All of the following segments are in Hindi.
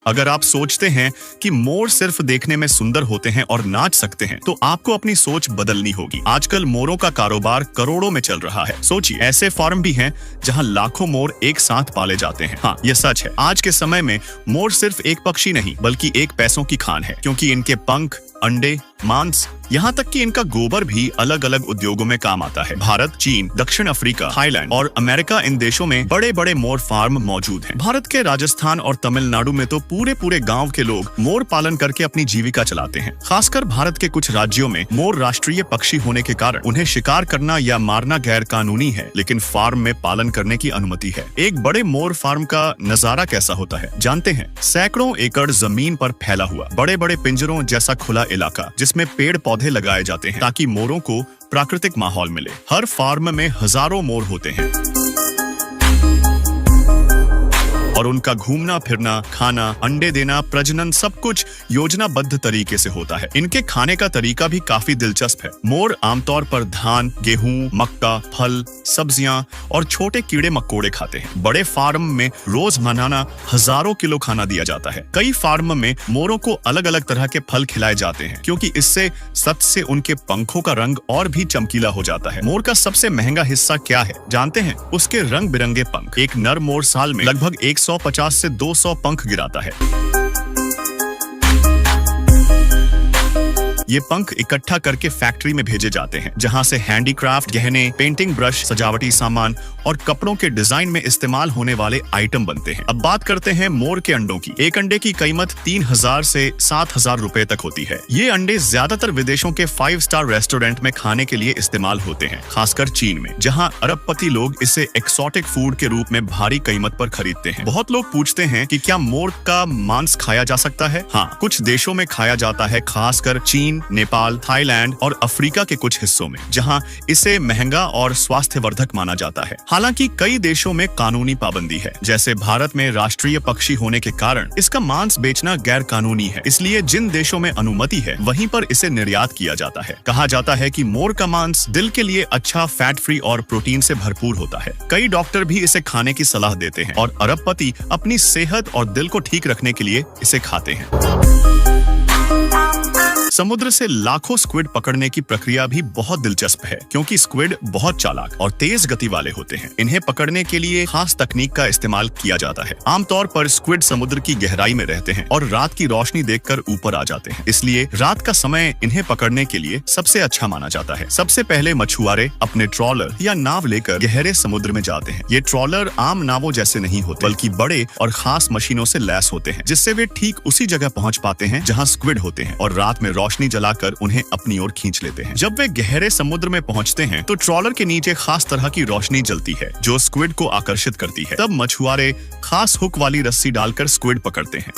अगर आप सोचते हैं कि मोर सिर्फ देखने में सुंदर होते हैं और नाच सकते हैं, तो आपको अपनी सोच बदलनी होगी। आजकल मोरों का कारोबार करोड़ों में चल रहा है। सोचिए, ऐसे फार्म भी हैं जहां लाखों मोर एक साथ पाले जाते हैं। हाँ, ये सच है। आज के समय में मोर सिर्फ एक पक्षी नहीं, बल्कि एक पैसों की खान है, क्योंकि इनके पंख, अंडे, मांस, यहाँ तक कि इनका गोबर भी अलग अलग उद्योगों में काम आता है। भारत, चीन, दक्षिण अफ्रीका, थाईलैंड और अमेरिका, इन देशों में बड़े बड़े मोर फार्म मौजूद हैं। भारत के राजस्थान और तमिलनाडु में तो पूरे गांव के लोग मोर पालन करके अपनी जीविका चलाते हैं। खासकर भारत के कुछ राज्यों में मोर राष्ट्रीय पक्षी होने के कारण उन्हें शिकार करना या मारना गैर कानूनी है, लेकिन फार्म में पालन करने की अनुमति है। एक बड़े मोर फार्म का नजारा कैसा होता है, जानते हैं? सैकड़ों एकड़ जमीन पर फैला हुआ बड़े बड़े पिंजरों जैसा खुला इलाका, जिसमें पेड़ पौधे लगाए जाते हैं ताकि मोरों को प्राकृतिक माहौल मिले। हर फार्म में हजारों मोर होते हैं और उनका घूमना फिरना, खाना, अंडे देना, प्रजनन सब कुछ योजनाबद्ध तरीके से होता है। इनके खाने का तरीका भी काफी दिलचस्प है। मोर आमतौर पर धान, गेहूं, मक्का, फल, सब्जियां और छोटे कीड़े मकोड़े खाते हैं। बड़े फार्म में रोजमर्रा हजारों किलो खाना दिया जाता है। कई फार्म में मोरों को अलग अलग तरह के फल खिलाए जाते हैं, क्योंकि इससे सबसे उनके पंखों का रंग और भी चमकीला हो जाता है। मोर का सबसे महंगा हिस्सा क्या है, जानते हैं? उसके रंग बिरंगे पंख। एक नर मोर साल में लगभग 150 से 200 पंख गिराता है। ये पंख इकट्ठा करके फैक्ट्री में भेजे जाते हैं, जहां से हैंडीक्राफ्ट, गहने, पेंटिंग ब्रश, सजावटी सामान और कपड़ों के डिजाइन में इस्तेमाल होने वाले आइटम बनते हैं। अब बात करते हैं मोर के अंडों की। एक अंडे की कीमत 3000 से 7000 रुपए तक होती है। ये अंडे ज्यादातर विदेशों के 5 स्टार रेस्टोरेंट में खाने के लिए इस्तेमाल होते हैं, खासकर चीन में, जहाँ अरबपति लोग इसे एक्सोटिक फूड के रूप में भारी कीमत पर खरीदते हैं। बहुत लोग पूछते हैं कि क्या मोर का मांस खाया जा सकता है? हाँ, कुछ देशों में खाया जाता है, खासकर चीन, नेपाल, थाईलैंड और अफ्रीका के कुछ हिस्सों में, जहां इसे महंगा और स्वास्थ्यवर्धक माना जाता है। हालांकि कई देशों में कानूनी पाबंदी है, जैसे भारत में राष्ट्रीय पक्षी होने के कारण इसका मांस बेचना गैर कानूनी है। इसलिए जिन देशों में अनुमति है, वहीं पर इसे निर्यात किया जाता है। कहा जाता है कि मोर का मांस दिल के लिए अच्छा, फैट फ्री और प्रोटीन से भरपूर होता है। कई डॉक्टर भी इसे खाने की सलाह देते हैं और अरबपति अपनी सेहत और दिल को ठीक रखने के लिए इसे खाते हैं। समुद्र से लाखों स्क्विड पकड़ने की प्रक्रिया भी बहुत दिलचस्प है, क्योंकि स्क्विड बहुत चालाक और तेज गति वाले होते हैं। इन्हें पकड़ने के लिए खास तकनीक का इस्तेमाल किया जाता है। आमतौर पर स्क्विड समुद्र की गहराई में रहते हैं और रात की रोशनी देखकर ऊपर आ जाते हैं, इसलिए रात का समय इन्हें पकड़ने के लिए सबसे अच्छा माना जाता है। सबसे पहले मछुआरे अपने ट्रॉलर या नाव लेकर गहरे समुद्र में जाते हैं। ये ट्रॉलर आम नावों जैसे नहीं होते, बल्कि बड़े और खास मशीनों से लैस होते हैं, जिससे वे ठीक उसी जगह पहुंच पाते हैं जहां स्क्विड होते हैं और रात में रोशनी जलाकर उन्हें अपनी ओर खींच लेते हैं। जब वे गहरे समुद्र में पहुंचते हैं, तो ट्रॉलर के नीचे खास तरह की रोशनी जलती है, जो स्क्विड को आकर्षित करती है। तब मछुआरे खास हुक वाली रस्सी डालकर स्क्विड पकड़ते हैं।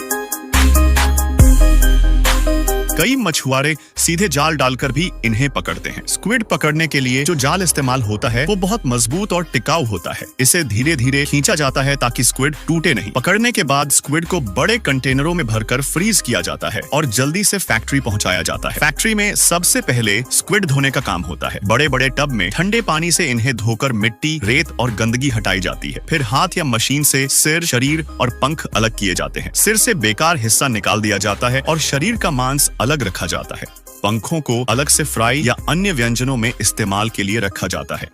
कई मछुआरे सीधे जाल डालकर भी इन्हें पकड़ते हैं। स्क्विड पकड़ने के लिए जो जाल इस्तेमाल होता है, वो बहुत मजबूत और टिकाऊ होता है। इसे धीरे धीरे खींचा जाता है ताकि स्क्विड टूटे नहीं। पकड़ने के बाद स्क्विड को बड़े कंटेनरों में भरकर फ्रीज किया जाता है और जल्दी से फैक्ट्री पहुंचाया जाता है। फैक्ट्री में सबसे पहले स्क्विड धोने का काम होता है। बड़े बड़े टब में ठंडे पानी से इन्हें धोकर मिट्टी, रेत और गंदगी हटाई जाती है। फिर हाथ या मशीन से सिर, शरीर और पंख अलग किए जाते हैं। सिर से बेकार हिस्सा निकाल दिया जाता है और शरीर का मांस अलग रखा जाता है। पंखों को अलग से फ्राई या अन्य व्यंजनों में इस्तेमाल के लिए रखा जाता है।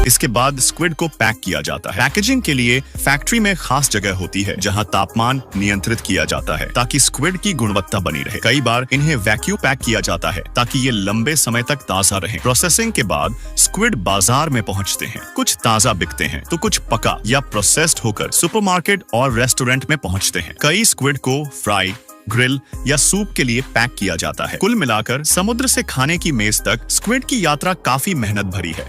इसके बाद स्क्विड को पैक किया जाता है। पैकेजिंग के लिए फैक्ट्री में खास जगह होती है, जहां तापमान नियंत्रित किया जाता है ताकि स्क्विड की गुणवत्ता बनी रहे। कई बार इन्हें वैक्यूम पैक किया जाता है ताकि ये लंबे समय तक ताजा रहे। प्रोसेसिंग के बाद स्क्विड बाजार में पहुंचते हैं। कुछ ताजा बिकते हैं, तो कुछ पका या प्रोसेस्ड होकर सुपरमार्केट और रेस्टोरेंट में पहुंचते हैं। कई स्क्विड को फ्राई, ग्रिल या सूप के लिए पैक किया जाता है। कुल मिलाकर समुद्र से खाने की मेज तक स्क्विड की यात्रा काफी मेहनत भरी है।